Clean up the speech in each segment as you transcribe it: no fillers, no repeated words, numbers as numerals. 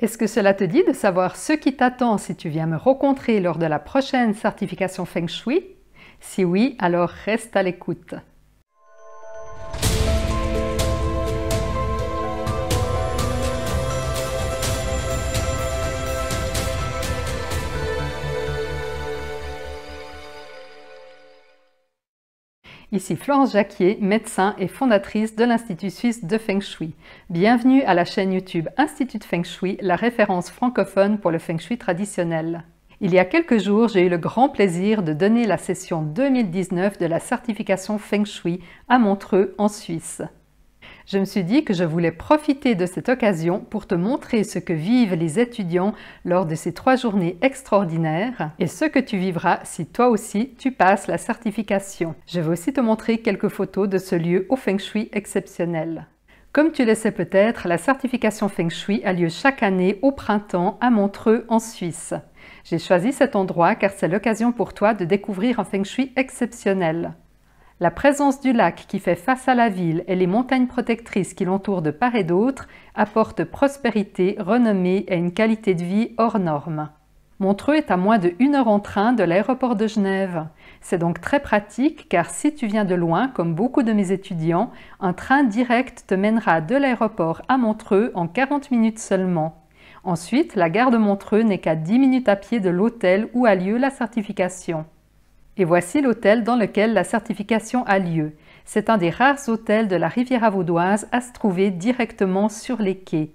Est-ce que cela te dit de savoir ce qui t'attend si tu viens me rencontrer lors de la prochaine certification Feng Shui? Si oui, alors reste à l'écoute. Ici Florence Jacquier, médecin et fondatrice de l'Institut suisse de Feng Shui. Bienvenue à la chaîne YouTube Institut de Feng Shui, la référence francophone pour le Feng Shui traditionnel. Il y a quelques jours, j'ai eu le grand plaisir de donner la session 2019 de la certification Feng Shui à Montreux, en Suisse. Je me suis dit que je voulais profiter de cette occasion pour te montrer ce que vivent les étudiants lors de ces 3 journées extraordinaires et ce que tu vivras si toi aussi tu passes la certification. Je vais aussi te montrer quelques photos de ce lieu au Feng Shui exceptionnel. Comme tu le sais peut-être, la certification Feng Shui a lieu chaque année au printemps à Montreux en Suisse. J'ai choisi cet endroit car c'est l'occasion pour toi de découvrir un Feng Shui exceptionnel. La présence du lac qui fait face à la ville et les montagnes protectrices qui l'entourent de part et d'autre apportent prospérité, renommée et une qualité de vie hors norme. Montreux est à moins de 1 heure en train de l'aéroport de Genève. C'est donc très pratique car si tu viens de loin, comme beaucoup de mes étudiants, un train direct te mènera de l'aéroport à Montreux en 40 minutes seulement. Ensuite, la gare de Montreux n'est qu'à 10 minutes à pied de l'hôtel où a lieu la certification. Et voici l'hôtel dans lequel la certification a lieu. C'est un des rares hôtels de la Riviera vaudoise à se trouver directement sur les quais.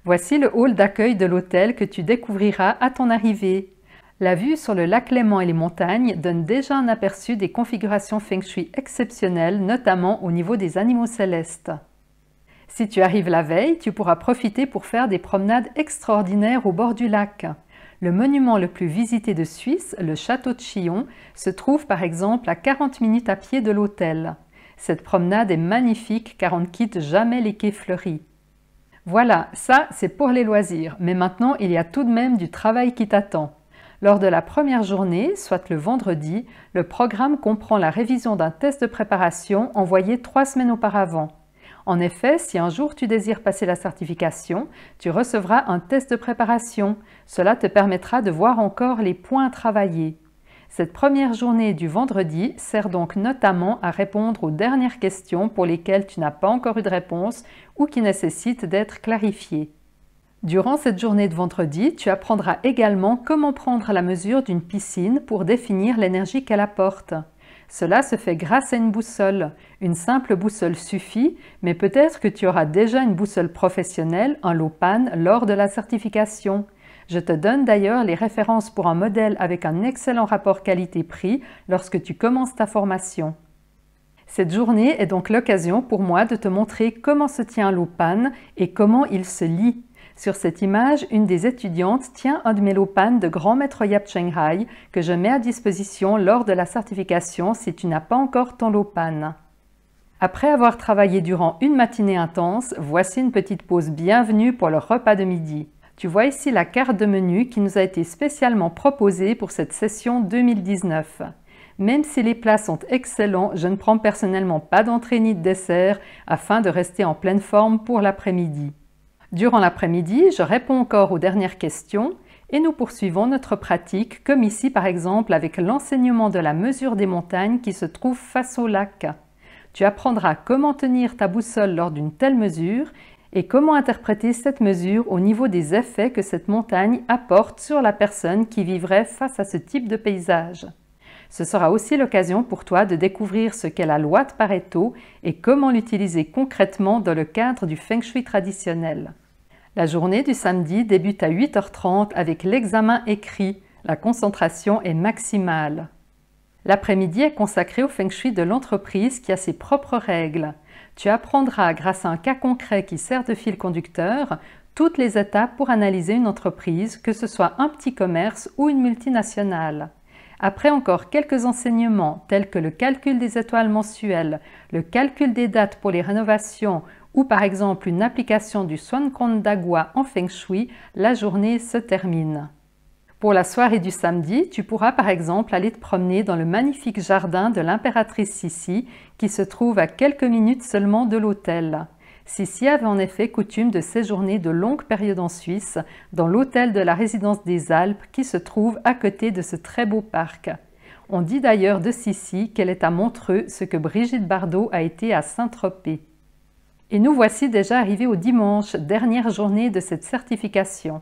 Voici le hall d'accueil de l'hôtel que tu découvriras à ton arrivée. La vue sur le lac Léman et les montagnes donne déjà un aperçu des configurations Feng Shui exceptionnelles, notamment au niveau des animaux célestes. Si tu arrives la veille, tu pourras profiter pour faire des promenades extraordinaires au bord du lac. Le monument le plus visité de Suisse, le château de Chillon, se trouve par exemple à 40 minutes à pied de l'hôtel. Cette promenade est magnifique car on ne quitte jamais les quais fleuris. Voilà, ça c'est pour les loisirs, mais maintenant il y a tout de même du travail qui t'attend. Lors de la première journée, soit le vendredi, le programme comprend la révision d'un test de préparation envoyé 3 semaines auparavant. En effet, si un jour tu désires passer la certification, tu recevras un test de préparation. Cela te permettra de voir encore les points à travailler. Cette première journée du vendredi sert donc notamment à répondre aux dernières questions pour lesquelles tu n'as pas encore eu de réponse ou qui nécessitent d'être clarifiées. Durant cette journée de vendredi, tu apprendras également comment prendre la mesure d'une piscine pour définir l'énergie qu'elle apporte. Cela se fait grâce à une boussole. Une simple boussole suffit, mais peut-être que tu auras déjà une boussole professionnelle, un Lopan, lors de la certification. Je te donne d'ailleurs les références pour un modèle avec un excellent rapport qualité-prix lorsque tu commences ta formation. Cette journée est donc l'occasion pour moi de te montrer comment se tient un Lopan et comment il se lit. Sur cette image, une des étudiantes tient un de mes Lopan de Grand Maître Yap Cheng Hai que je mets à disposition lors de la certification si tu n'as pas encore ton Lopan. Après avoir travaillé durant une matinée intense, voici une petite pause bienvenue pour le repas de midi. Tu vois ici la carte de menu qui nous a été spécialement proposée pour cette session 2019. Même si les plats sont excellents, je ne prends personnellement pas d'entrée ni de dessert afin de rester en pleine forme pour l'après-midi. Durant l'après-midi, je réponds encore aux dernières questions et nous poursuivons notre pratique, comme ici par exemple avec l'enseignement de la mesure des montagnes qui se trouve face au lac. Tu apprendras comment tenir ta boussole lors d'une telle mesure et comment interpréter cette mesure au niveau des effets que cette montagne apporte sur la personne qui vivrait face à ce type de paysage. Ce sera aussi l'occasion pour toi de découvrir ce qu'est la loi de Pareto et comment l'utiliser concrètement dans le cadre du Feng Shui traditionnel. La journée du samedi débute à 8h30 avec l'examen écrit. La concentration est maximale. L'après-midi est consacré au Feng Shui de l'entreprise qui a ses propres règles. Tu apprendras, grâce à un cas concret qui sert de fil conducteur, toutes les étapes pour analyser une entreprise, que ce soit un petit commerce ou une multinationale. Après encore quelques enseignements tels que le calcul des étoiles mensuelles, le calcul des dates pour les rénovations ou par exemple une application du Swan Kong Dagua en Feng Shui, la journée se termine. Pour la soirée du samedi, tu pourras par exemple aller te promener dans le magnifique jardin de l'impératrice Sissi qui se trouve à quelques minutes seulement de l'hôtel. Sissi avait en effet coutume de séjourner de longues périodes en Suisse, dans l'hôtel de la résidence des Alpes qui se trouve à côté de ce très beau parc. On dit d'ailleurs de Sissi qu'elle est à Montreux ce que Brigitte Bardot a été à Saint-Tropez. Et nous voici déjà arrivés au dimanche, dernière journée de cette certification.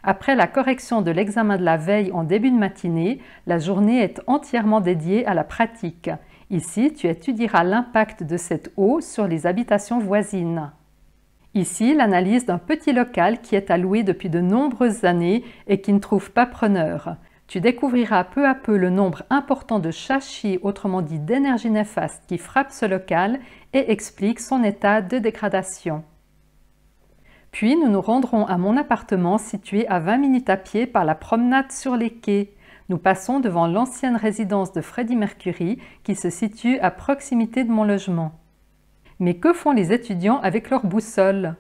Après la correction de l'examen de la veille en début de matinée, la journée est entièrement dédiée à la pratique. Ici, tu étudieras l'impact de cette eau sur les habitations voisines. Ici, l'analyse d'un petit local qui est à louer depuis de nombreuses années et qui ne trouve pas preneur. Tu découvriras peu à peu le nombre important de châchis, autrement dit d'énergie néfaste, qui frappent ce local et expliquent son état de dégradation. Puis nous nous rendrons à mon appartement situé à 20 minutes à pied par la promenade sur les quais. Nous passons devant l'ancienne résidence de Freddie Mercury qui se situe à proximité de mon logement. Mais que font les étudiants avec leur boussole?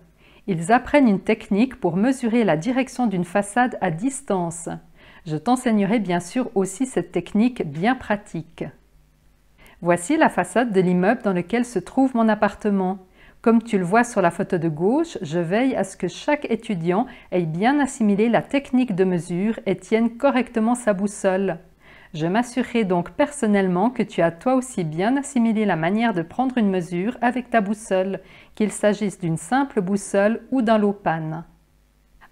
Ils apprennent une technique pour mesurer la direction d'une façade à distance. Je t'enseignerai bien sûr aussi cette technique bien pratique. Voici la façade de l'immeuble dans lequel se trouve mon appartement. Comme tu le vois sur la photo de gauche, je veille à ce que chaque étudiant ait bien assimilé la technique de mesure et tienne correctement sa boussole. Je m'assurerai donc personnellement que tu as toi aussi bien assimilé la manière de prendre une mesure avec ta boussole, qu'il s'agisse d'une simple boussole ou d'un Lopan.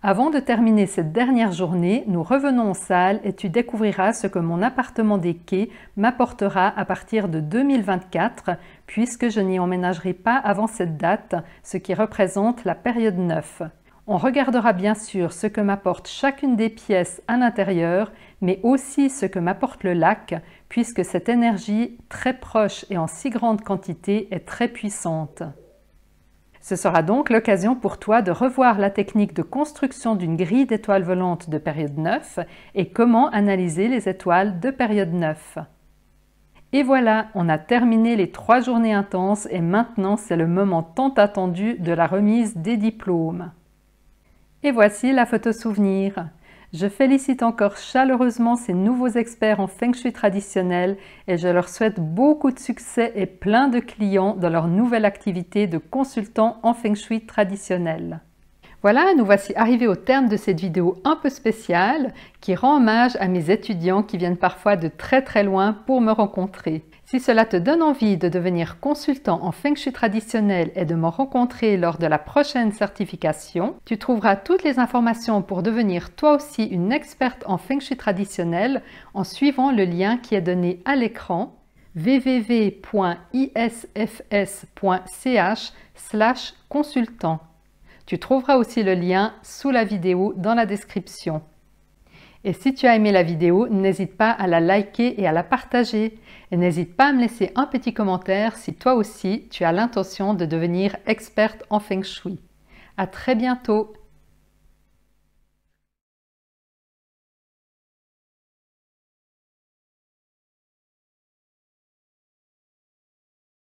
Avant de terminer cette dernière journée, nous revenons en salle et tu découvriras ce que mon appartement des quais m'apportera à partir de 2024, puisque je n'y emménagerai pas avant cette date, ce qui représente la période 9. On regardera bien sûr ce que m'apporte chacune des pièces à l'intérieur, mais aussi ce que m'apporte le lac, puisque cette énergie très proche et en si grande quantité est très puissante. Ce sera donc l'occasion pour toi de revoir la technique de construction d'une grille d'étoiles volantes de période 9 et comment analyser les étoiles de période 9. Et voilà, on a terminé les 3 journées intenses et maintenant c'est le moment tant attendu de la remise des diplômes. Et voici la photo souvenir. Je félicite encore chaleureusement ces nouveaux experts en Feng Shui traditionnel et je leur souhaite beaucoup de succès et plein de clients dans leur nouvelle activité de consultant en Feng Shui traditionnel. Voilà, nous voici arrivés au terme de cette vidéo un peu spéciale qui rend hommage à mes étudiants qui viennent parfois de très loin pour me rencontrer. Si cela te donne envie de devenir consultant en Feng Shui traditionnel et de me rencontrer lors de la prochaine certification, tu trouveras toutes les informations pour devenir toi aussi une experte en Feng Shui traditionnel en suivant le lien qui est donné à l'écran www.isfs.ch/consultant. Tu trouveras aussi le lien sous la vidéo dans la description. Et si tu as aimé la vidéo, n'hésite pas à la liker et à la partager. Et n'hésite pas à me laisser un petit commentaire si toi aussi tu as l'intention de devenir experte en Feng Shui. À très bientôt!